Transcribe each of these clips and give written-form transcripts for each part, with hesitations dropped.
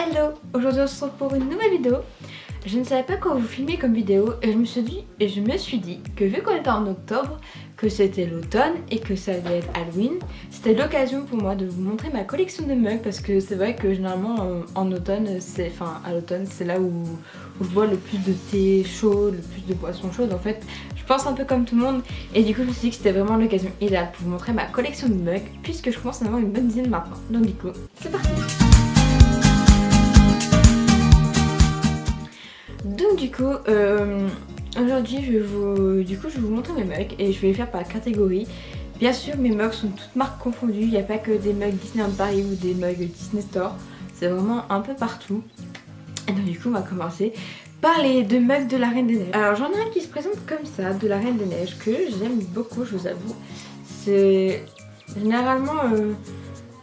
Hello! Aujourd'hui on se retrouve pour une nouvelle vidéo. Je ne savais pas quoi vous filmer comme vidéo et je me suis dit que vu qu'on était en octobre, que c'était l'automne et que ça allait être Halloween, c'était l'occasion pour moi de vous montrer ma collection de mugs parce que c'est vrai que généralement en automne, à l'automne c'est là où je bois le plus de thé chaud, le plus de boissons chaudes en fait. Je pense un peu comme tout le monde et du coup je me suis dit que c'était vraiment l'occasion idéale pour vous montrer ma collection de mugs puisque je commence à en avoir une bonne dizaine maintenant. Donc du coup, c'est parti! Donc du coup, aujourd'hui je vais vous montrer mes mugs et je vais les faire par catégorie. Bien sûr mes mugs sont toutes marques confondues, il n'y a pas que des mugs Disneyland Paris ou des mugs Disney Store, c'est vraiment un peu partout. Et donc du coup on va commencer par les deux mugs de la Reine des Neiges. Alors j'en ai un qui se présente comme ça, de la Reine des Neiges, que j'aime beaucoup je vous avoue. C'est généralement...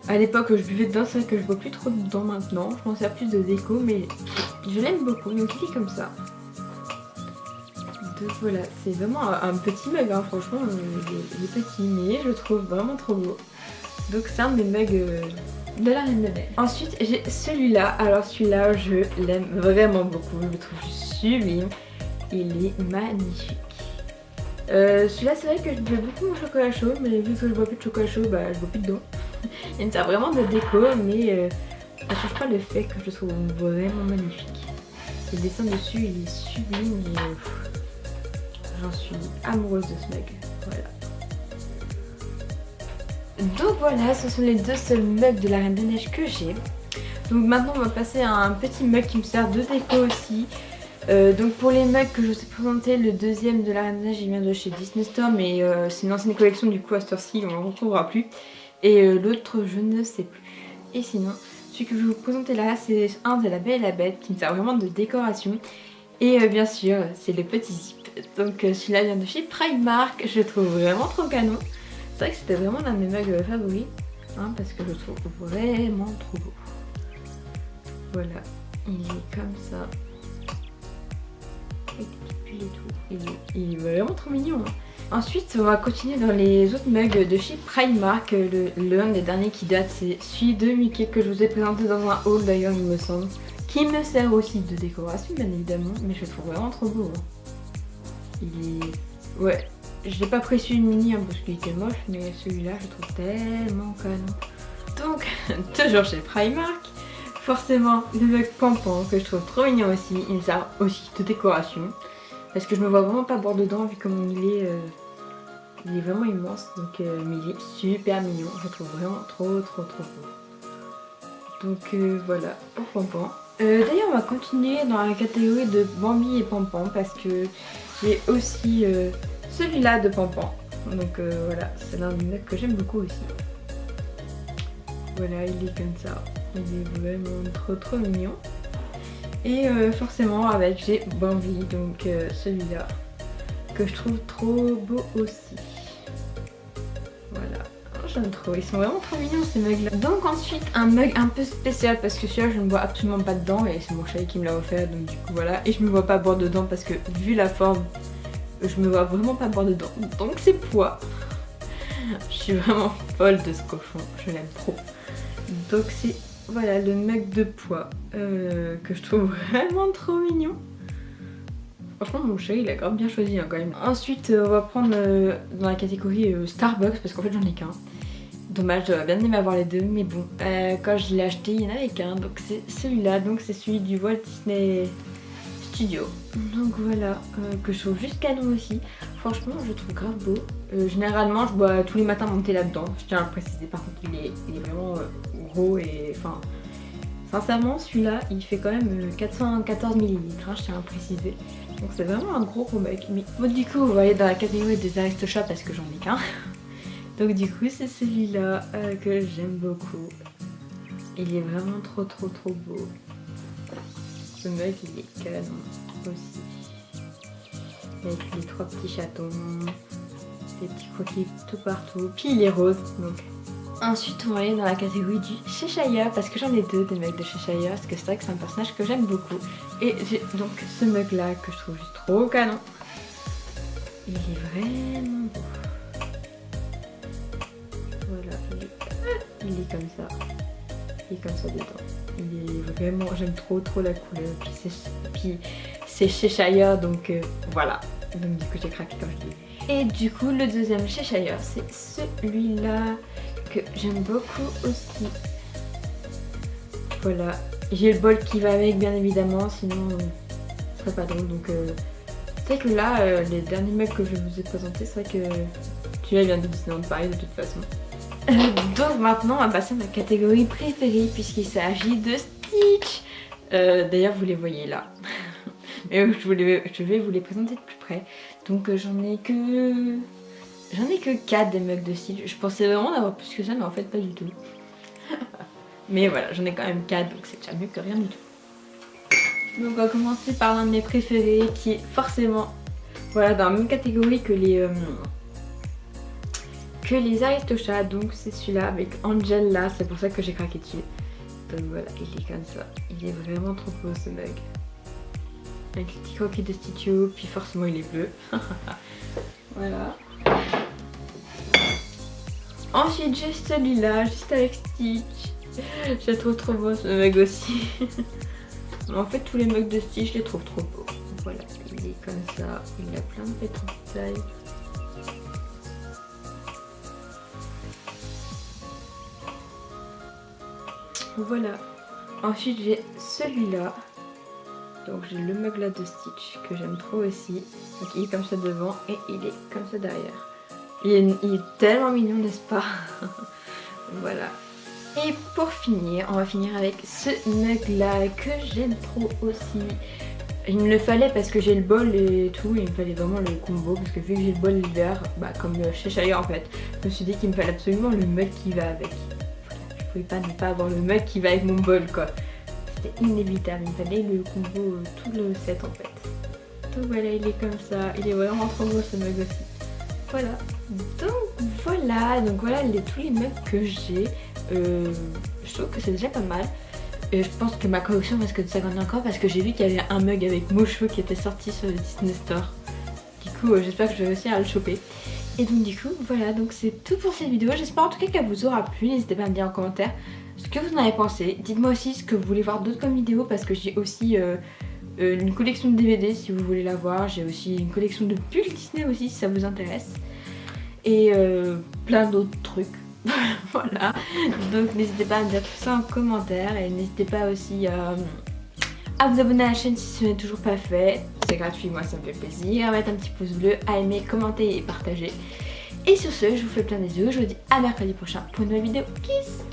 à l'époque je buvais dedans, c'est vrai que je bois plus trop dedans maintenant, je m'en sers plus de déco mais je l'aime beaucoup, donc il est comme ça. Donc voilà, c'est vraiment un petit mug, hein. Franchement il est petit mais je le trouve vraiment trop beau. Donc c'est un des mugs de la Reine des Neiges. Ensuite j'ai celui-là, alors celui-là je l'aime vraiment beaucoup, je le trouve sublime, il est magnifique. Celui-là c'est vrai que je buvais beaucoup mon chocolat chaud mais vu que je bois plus de chocolat chaud, bah je bois plus dedans. Il me sert vraiment de déco mais ça change pas le fait que je le trouve vraiment magnifique. Le dessin dessus il est sublime et j'en suis amoureuse de ce mug. Voilà. Donc voilà, ce sont les deux seuls mugs de la Reine des Neiges que j'ai. Donc maintenant on va passer à un petit mug qui me sert de déco aussi. Donc pour les mugs que je vous ai présenté, le deuxième de la Reine des Neiges il vient de chez Disney Store mais c'est une ancienne collection, du coup à cette heure-ci on ne le retrouvera plus. Et l'autre je ne sais plus. Et sinon celui que je vais vous présenter là c'est un de La Belle et la Bête qui me sert vraiment de décoration. Et bien sûr c'est le petit zip. Donc celui-là vient de chez Primark, je le trouve vraiment trop canon. C'est vrai que c'était vraiment l'un de mes mugs favoris hein, parce que je le trouve vraiment trop beau. Voilà, il est comme ça. Avec des petites bulles et tout. Il est vraiment trop mignon hein. Ensuite on va continuer dans les autres mugs de chez Primark. L'un des derniers qui date c'est celui de Mickey que je vous ai présenté dans un haul d'ailleurs il me semble. Qui me sert aussi de décoration bien évidemment, mais je le trouve vraiment trop beau hein. Il est... ouais, j'ai pas pris celui de mini hein, parce qu'il était moche, mais celui-là je trouve tellement canon. Donc toujours chez Primark, forcément le mug Pampan que je trouve trop mignon aussi, il me sert aussi de décoration. Parce que je me vois vraiment pas boire dedans vu comme il est vraiment immense. Donc mais il est super mignon, je le trouve vraiment trop beau. Donc voilà pour Pampan. D'ailleurs on va continuer dans la catégorie de Bambi et Pampan parce que j'ai aussi celui-là de Pampan. Donc voilà, c'est l'un des mugs que j'aime beaucoup aussi. Voilà, il est comme ça, il est vraiment trop mignon. Et forcément avec j'ai Bambi, donc celui-là que je trouve trop beau aussi. Voilà, j'aime trop, ils sont vraiment trop mignons ces mugs là. Donc ensuite un mug un peu spécial parce que celui-là je ne bois absolument pas dedans et c'est mon chéri qui me l'a offert, donc du coup voilà. Et je me vois pas boire dedans parce que vu la forme je me vois vraiment pas boire dedans, donc c'est poids. Je suis vraiment folle de ce cochon, je l'aime trop. Donc c'est... voilà le mug de poids que je trouve vraiment trop mignon. Franchement mon chéri il a grave bien choisi hein, quand même. Ensuite on va prendre dans la catégorie Starbucks parce qu'en fait j'en ai qu'un. Dommage, j'aurais bien aimé avoir les deux mais bon quand je l'ai acheté il n'y en avait qu'un, donc c'est celui-là, donc c'est celui du Walt Disney Studio. Donc voilà, que je trouve juste canon aussi. Franchement je le trouve grave beau. Généralement je bois tous les matins mon thé là-dedans, je tiens à le préciser, par contre il est vraiment gros et enfin sincèrement celui-là il fait quand même 414 ml hein, je tiens à le préciser. Donc c'est vraiment un gros mug. Mais bon du coup on va aller dans la catégorie des Aristochats parce que j'en ai qu'un. Donc du coup c'est celui-là que j'aime beaucoup. Il est vraiment trop beau. Ce mug il est canon aussi. Avec les trois petits chatons, des petits croquis tout partout. Puis il est rose donc. Ensuite on va aller dans la catégorie du Cheshire parce que j'en ai deux des mugs de Cheshire parce que c'est vrai que c'est un personnage que j'aime beaucoup. Et j'ai donc ce mug là que je trouve juste trop canon. Il est vraiment beau. Voilà, il est comme ça. Il est comme ça dedans. Je le vraiment, j'aime trop la couleur. Puis c'est Cheshire, donc voilà. Donc du coup j'ai craqué comme je dis. Et du coup le deuxième Cheshire, c'est celui-là que j'aime beaucoup aussi. Voilà. J'ai le bol qui va avec bien évidemment, sinon ce serait pas drôle. Donc c'est vrai que là, les derniers mugs que je vous ai présentés, c'est vrai que celui-là vient de Disneyland Paris de toute façon. Donc maintenant on va passer à ma catégorie préférée puisqu'il s'agit de Stitch. D'ailleurs vous les voyez là. Mais je vais vous les présenter de plus près. Donc j'en ai que 4 des mugs de Stitch. Je pensais vraiment d'avoir plus que ça mais en fait pas du tout. Mais voilà, j'en ai quand même 4 donc c'est déjà mieux que rien du tout. Donc on va commencer par l'un de mes préférés qui est forcément voilà, dans la même catégorie que les Aristochats. Donc c'est celui-là avec Angel là, c'est pour ça que j'ai craqué dessus. Donc voilà, il est comme ça. Il est vraiment trop beau ce mug. Avec le petit croquis de Stitcho, puis forcément il est bleu. Voilà. Ensuite j'ai celui-là, juste avec Stitch. Je le trouve trop beau ce mug aussi. En fait tous les mugs de Stitch je les trouve trop beaux. Voilà, il est comme ça, il a plein de petits détails. Voilà. Ensuite j'ai celui-là. Donc j'ai le mug là de Stitch que j'aime trop aussi. Donc il est comme ça devant et il est comme ça derrière. Il est tellement mignon, n'est-ce pas? Voilà. Et pour finir, on va finir avec ce mug là que j'aime trop aussi. Il me le fallait parce que j'ai le bol et tout, il me fallait vraiment le combo parce que vu que j'ai le bol l'hiver, bah comme chez Cheshire en fait, je me suis dit qu'il me fallait absolument le mug qui va avec. Voilà, je pouvais pas ne pas avoir le mug qui va avec mon bol quoi. C'était inévitable, il me fallait le combo, tout le set en fait. Donc voilà, il est comme ça, il est vraiment trop beau ce mug aussi. Voilà, donc voilà tous les mugs que j'ai. Je trouve que c'est déjà pas mal. Et je pense que ma collection risque de s'agrandir encore parce que j'ai vu qu'il y avait un mug avec mon cheveu qui était sorti sur le Disney Store. Du coup j'espère que je vais réussir à le choper. Et donc du coup voilà, donc c'est tout pour cette vidéo. J'espère en tout cas qu'elle vous aura plu. N'hésitez pas à me dire en commentaire ce que vous en avez pensé. Dites-moi aussi ce que vous voulez voir d'autres comme vidéos parce que j'ai aussi une collection de DVD si vous voulez la voir. J'ai aussi une collection de pulls Disney aussi si ça vous intéresse. Et plein d'autres trucs. Voilà, donc n'hésitez pas à me dire tout ça en commentaire et n'hésitez pas aussi à vous abonner à la chaîne si ce n'est toujours pas fait. C'est gratuit, moi ça me fait plaisir. À mettre un petit pouce bleu, à aimer, commenter et partager. Et sur ce, je vous fais plein des yeux. Je vous dis à mercredi prochain pour une nouvelle vidéo. Kiss!